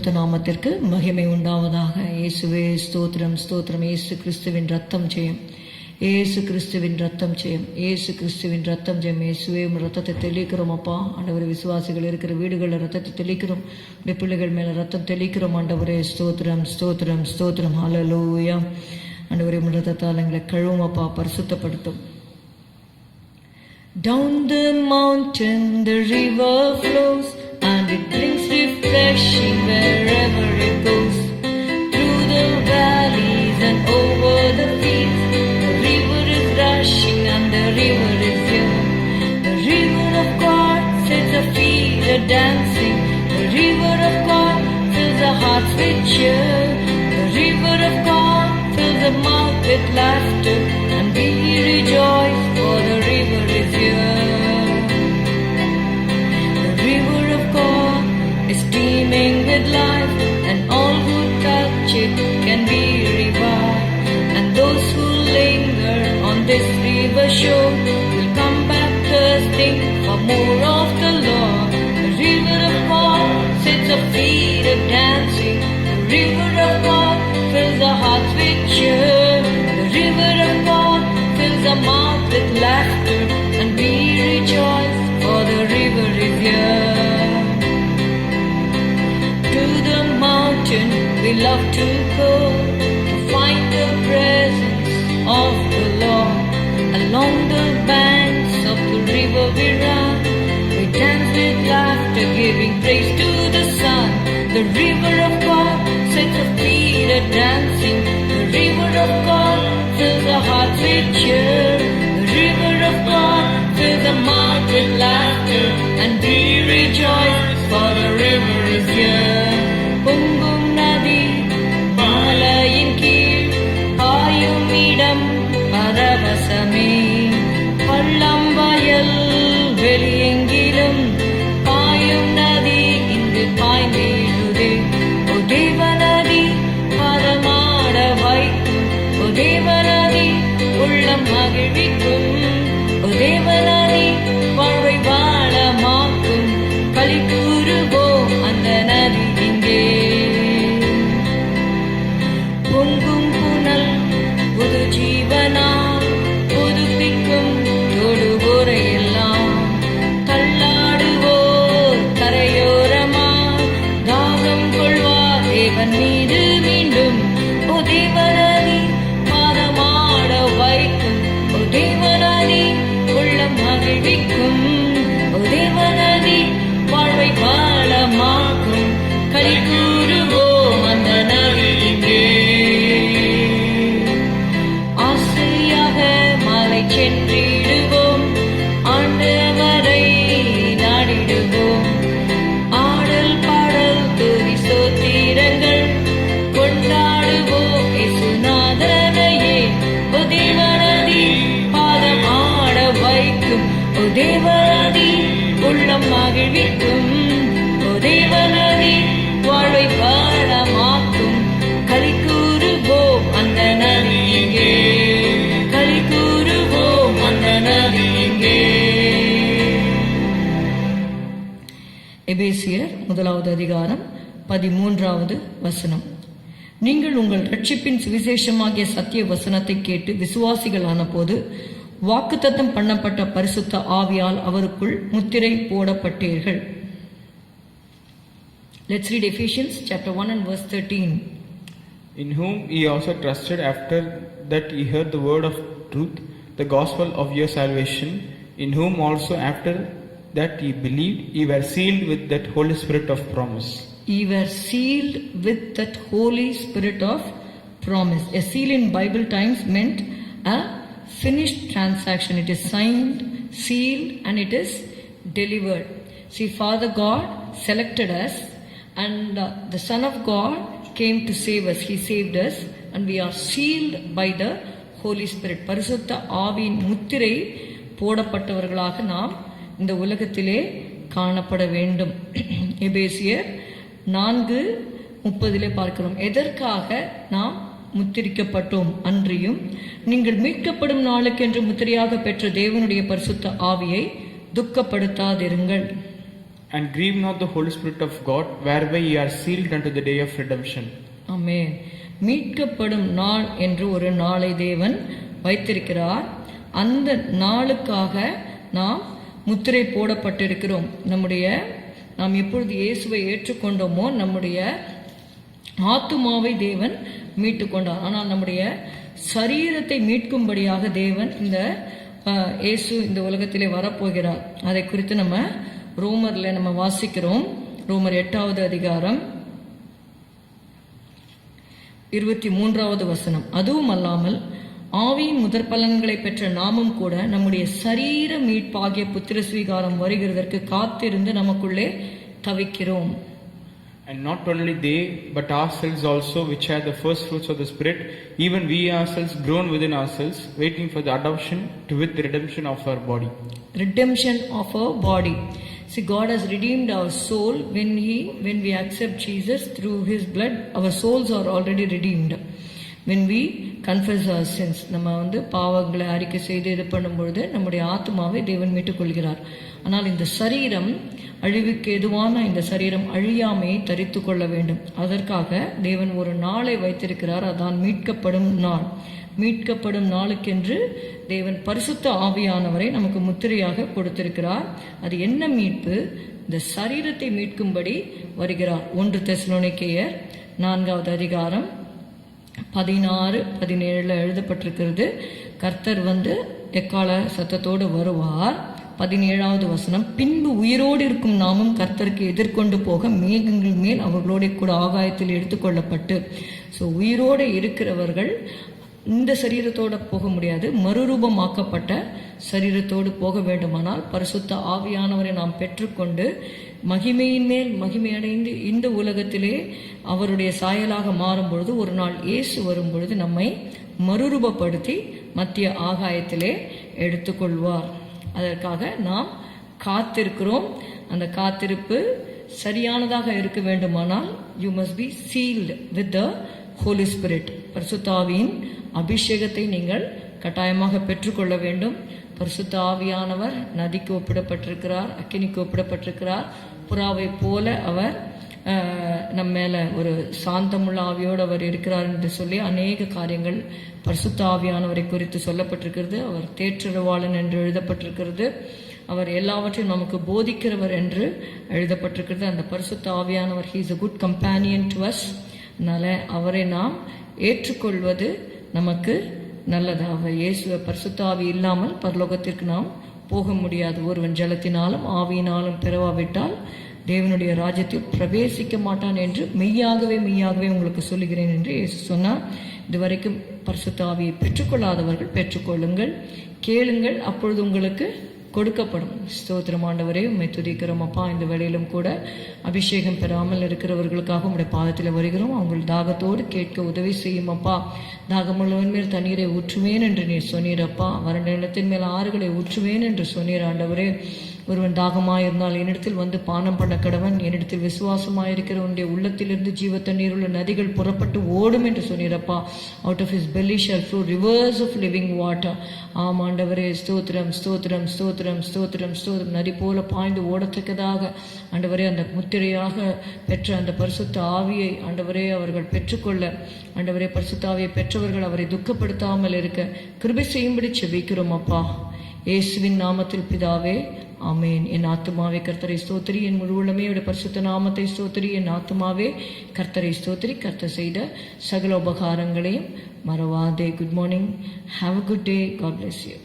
பரிசுத்த நாமத்திற்கு மகிமை உண்டாவதாக. இயேசுவே ஸ்தோத்திரம், ஸ்தோத்திரம். இயேசு கிறிஸ்துவின் ரத்தம் ஜெயம், இயேசு கிறிஸ்துவின் ரத்தம் ஜெயம், இயேசு கிறிஸ்துவின் ரத்தம் ஜெயம். இயேசுவே ரத்தத்தை தெளிக்கிறோம் அப்பா. ஆண்டவரே, விசுவாசிகள் இருக்கிற வீடுகளில் ரத்தத்தை தெளிக்கிறோம். உடைய பிள்ளைகள் மேல ரத்தம் தெளிக்கிறோம் ஆண்டவரே. ஸ்தோத்திரம், ஸ்தோத்திரம், ஸ்தோத்திரம். ஹல்லேலூயா. ஆண்டவரே, ரத்தத்தால் எங்களை கழுவும் அப்பா, பரிசுத்தப்படுத்தும். Down the mountain the river flows, and it brings refreshing wherever it goes. Through the valleys and over the fields, the river is rushing and the river is here. The river of God sets our feet a dancing. The river of God fills our hearts with cheer. The river of God fills our mouth with laughter, and we rejoice, for the river is here. The river of God is teeming with life, and all who touch it can be revived. And those who linger on this river shore will come back thirsting for more of the Lord. The river of God sets our feet a dancing. The river of God fills our hearts with cheer. The river of God fills our mouth with laughter, and we rejoice, for the river is here. To the mountain we love to go, to find the presence of the Lord. Along the banks of the river we run, we dance with laughter, giving praise to the sun. The river of God sets our feet a dancing. The river of God fills our hearts with cheer. The river of God fills our mouth with laughter, and we rejoice, for the river is here. பொங்கும் நதி மாலையின் கீழ் பாயும் இடம் பரவசமே. பள்ளம் வயல் வெளியெங்கிலும் பாயும் நதி இங்கு பாய்ந்திடுதே. ஓ தேவநதி பரமாட வைக்கும், ஓ தேவநதி உள்ளம் மகிழ்விக்கும், ஓ தேவநதி வாழ்வை வாழமாக்கும். களி கூறுவோம் அந்த நதி இங்கே. பொங்கும் புனல் புது ஜீவனால் புதுப்பிக்கும் தொடுவோரை எல்லாம். தள்ளாடுவோர் கரையோரமா தாகம் கொள்வார் தேவன் மீது மீண்டும். ஓ தேவநதி பாதமாட வைக்கும், ஓ தேவநதி உள்ளம் மகிழ்விக்கும், ஓ தேவநதி வாழ்வை வாழமாக்கும். களி கூறுவோம் அந்த நதி இங்கே. ஆசையாக மாலை சென்றிடுவோம், ஆண்டவரை நாடிடுவோம். ஆடல் பாடல் துதி ஸ்தோத்திரங்கள் கொண்டாடுவோம் இயேசுநாதனையே. ஓ தேவநதி பாதம் ஆட வைக்கும், ஓ தேவநதி உள்ளம் மகிழ்விக்கும், ஓ தேவநதி வாழ்வை வாழமாக்கும். களி கூறுவோம் அந்த நதி இங்கே, களி கூறுவோம் அந்த நதி இங்கே. எபேசியர் 1வது அதிகாரம் 13வது வசனம். நீங்கள் உங்கள் ரட்சிப்பின் சுவிசேஷமாகிய சத்திய வசனத்தை கேட்டு விசுவாசிகளான போது வாக்குத்தத்தம் பண்ணப்பட்ட பரிசுத்த ஆவியால் அவருக்குள் முத்திரை போடப்பட்டீர்கள். Let's read Ephesians chapter 1 and verse 13. In whom ye also trusted, after that ye heard the word of truth, the gospel of your salvation, in whom also after that ye believed, ye were sealed with that Holy Spirit of promise. Ye were sealed with that Holy Spirit of promise. A seal in Bible times meant a finished transaction. It is signed, sealed, and it is delivered. See, Father God selected us, and the Son of God came to save us. He saved us, and we are sealed by the Holy Spirit. பரிசுத்த ஆவியின் முத்திரை போடப்பட்டவர்களாக நாம் இந்த உலகத்திலே காணப்பட வேண்டும். எபேசியர் 4:30 பார்க்கிறோம். எதற்காக நாம் முத்திரிக்கப்பட்டோம் அன்றியும் நீங்கள் மீட்கப்படும் நாளுக்கென்று முத்திரையாக பெற்ற தேவனுடைய பரிசுத்த ஆவியை துக்கப்படுத்தாதிருங்கள். And grieve not the Holy Spirit of God, whereby ye are sealed unto the day of redemption. ஆமென். மீட்கப்படும் நாள் என்று ஒரு நாளை தேவன் வைத்திருக்கிறார். அந்த நாளுக்காக நாம் முத்திரை போடப்பட்டிருக்கிறோம். நாம் எப்பொழுது இயேசுவை ஏற்றுக்கொண்டோமோ நம்முடைய ஆத்துமாவை தேவன் மீட்டு கொண்டார். ஆனால் நம்முடைய சரீரத்தை மீட்கும்படியாக தேவன் இயேசு இந்த உலகத்திலே வரப்போகிறார். அதை குறித்து நம்ம ரோமர்ல நம்ம வாசிக்கிறோம். ரோமர் 8வது அதிகாரம் 23வது வசனம். அதுவும் அல்லாமல் ஆவியின் முதற் பலன்களை பெற்ற நாமும் கூட நம்முடைய சரீர மீட்பாகிய புத்திர ஸ்வீகாரம் வருகிறதற்கு காத்திருந்து நமக்குள்ளே தவிக்கிறோம். And not only they, but ourselves also, which are the first fruits of the Spirit, even we ourselves groan within ourselves, waiting for the adoption to with the redemption of our body. Redemption of our body. See, God has redeemed our soul when we accept Jesus through His blood. Our souls are already redeemed. When we confess our sins, நம்ம பாவங்களை அறிக்கை செய்து இது பண்ணும்பொழுது நம்முடைய ஆத்மாவை தேவன் மீட்டுக் கொள்கிறார். ஆனால் இந்த சரீரம் அழிவுக்கு எதுவான இந்த சரீரம் அழியாமையை தரித்து கொள்ள வேண்டும். அதற்காக தேவன் ஒரு நாளை வைத்திருக்கிறார். அதான் மீட்கப்படும் நாள். மீட்கப்படும் நாளுக்கென்று தேவன் பரிசுத்த ஆவியானவரை நமக்கு முத்திரையாக கொடுத்திருக்கிறார். அது என்ன மீட்பு? இந்த சரீரத்தை மீட்கும்படி வருகிறார். 1 தெசலோனிக்கேயர் 4வது அதிகாரம் 16-17 எழுதப்பட்டிருக்கிறது. கர்த்தர் எக்கால சத்தத்தோடு வருவார். 17வது வசனம். பின்பு உயிரோடு இருக்கும் நாமும் கர்த்தருக்கு எதிர்கொண்டு போக மேகங்கள் மேல் அவர்களோட கூட ஆகாயத்தில் எடுத்துக்கொள்ளப்பட்டு. ஸோ உயிரோடு இருக்கிறவர்கள் இந்த சரீரத்தோடு போக முடியாது. மறுரூபமாக்கப்பட்ட சரீரத்தோடு போக வேண்டுமானால் பரிசுத்த ஆவியானவரை நாம் பெற்றுக்கொண்டு மகிமையின் மேல் மகிமையடைந்து இந்த உலகத்திலே அவருடைய சாயலாக மாறும் பொழுது ஒரு நாள் இயேசு வரும் பொழுது நம்மை மறுரூபப்படுத்தி மத்திய ஆகாயத்திலே எடுத்துக்கொள்வார். அதற்காக நாம் காத்திருக்கிறோம். அந்த காத்திருப்பு சரியானதாக இருக்க வேண்டுமானால் you must be sealed with the Holy Spirit. பரிசுத்த ஆவியின் அபிஷேகத்தை நீங்கள் கட்டாயமாக பெற்றுக்கொள்ள வேண்டும். பரிசுத்த ஆவியானவர் நதிக்கு ஒப்பிடப்பட்டிருக்கிறார், அக்கினிக்கு ஒப்பிடப்பட்டிருக்கிறார். புறாவை போல அவர் நம்ம மேல ஒரு சாந்தமுள்ள ஆவியோடு அவர் இருக்கிறார் என்று சொல்லி அநேக காரியங்கள் பரிசுத்த ஆவியானவரை குறித்து சொல்லப்பட்டிருக்கிறது. அவர் தேற்றரவாளன் என்று எழுதப்பட்டிருக்கிறது. அவர் எல்லாவற்றையும் நமக்கு போதிக்கிறவர் என்று எழுதப்பட்டிருக்கிறது. அந்த பரிசுத்த ஆவியானவர் he is a good companion to us. அதனால அவரை நாம் ஏற்றுக்கொள்வது நமக்கு நல்லது. அவர் இயேசுவை பரிசுத்த ஆவி இல்லாமல் பரலோகத்திற்கு நாம் போக முடியாது. ஒருவன் ஜலத்தினாலும் ஆவியினாலும் பிறவாவிட்டால் தேவனுடைய ராஜ்யத்தில் பிரவேசிக்க மாட்டான் என்று மெய்யாகவே உங்களுக்கு சொல்லுகிறேன் என்று இயேசு சொன்னார். இதுவரைக்கும் பரிசுத்த ஆவியை பெற்றுக்கொள்ளாதவர்கள் பெற்றுக்கொள்ளுங்கள், கேளுங்கள், அப்பொழுது உங்களுக்கு கொடுக்கப்படும். ஸ்தோத்திரம் ஆண்டவரே, உம்மை துதிக்கிறோம் அப்பா. இந்த வேளையிலும் கூட அபிஷேகம் பெறாமல் இருக்கிறவர்களுக்காக உம்முடைய பாதத்தில் வருகிறோம். அவங்க தாகத்தோடு கேட்க உதவி செய்யும் அப்பா. தாகமுள்ளவன் மேல் தண்ணீரை ஊற்றுவேன் என்று நீர் சொன்னீரப்பா. வறண்ட நிலத்தின் மேல் ஆறுகளை ஊற்றுவேன் என்று சொன்னீர் ஆண்டவரே. ஒருவன் தாகமாயிருந்தால் என்னிடத்தில் பானம் பண்ண கடவன். என்னிடத்தில் விசுவாசமாயிருக்கிற உன்னுடைய உள்ளத்திலிருந்து ஜீவ தண்ணீர் உள்ள நதிகள் புறப்பட்டு ஓடும் என்று சொன்னீரப்பா. Out of his belly shall flow rivers of living water. ஆம் ஆண்டவரே, ஸ்தோத்திரம் ஸ்தோத்திரம் ஸ்தோத்திரம் ஸ்தோத்திரம் ஸ்தோத்திரம். நதி போல பாய்ந்து ஓடத்தக்கதாக ஆண்டவரே அந்த முத்திரையாக பெற்ற அந்த பரிசுத்த ஆவியை ஆண்டவரே அவர்கள் பெற்றுக்கொள்ள, ஆண்டவரே பரிசுத்த ஆவியை பெற்றவர்கள் அவரை துக்கப்படுத்தாமல் இருக்க கிருபை செய்யும்படி செபிக்கிறோம் அப்பா. இயேசுவின் நாமத்தில் பிதாவே, ஆமேன். என் ஆத்துமாவே கர்த்தரை ஸ்தோத்திரி, என் முழு உள்ளமே பரிசுத்த நாமத்தை ஸ்தோத்திரி. என் ஆத்துமாவே கர்த்தரை ஸ்தோத்திரி. கர்த்தர் செய்த சகல உபகாரங்களையும் மறவாதே. Good morning. Have a good day. God bless you.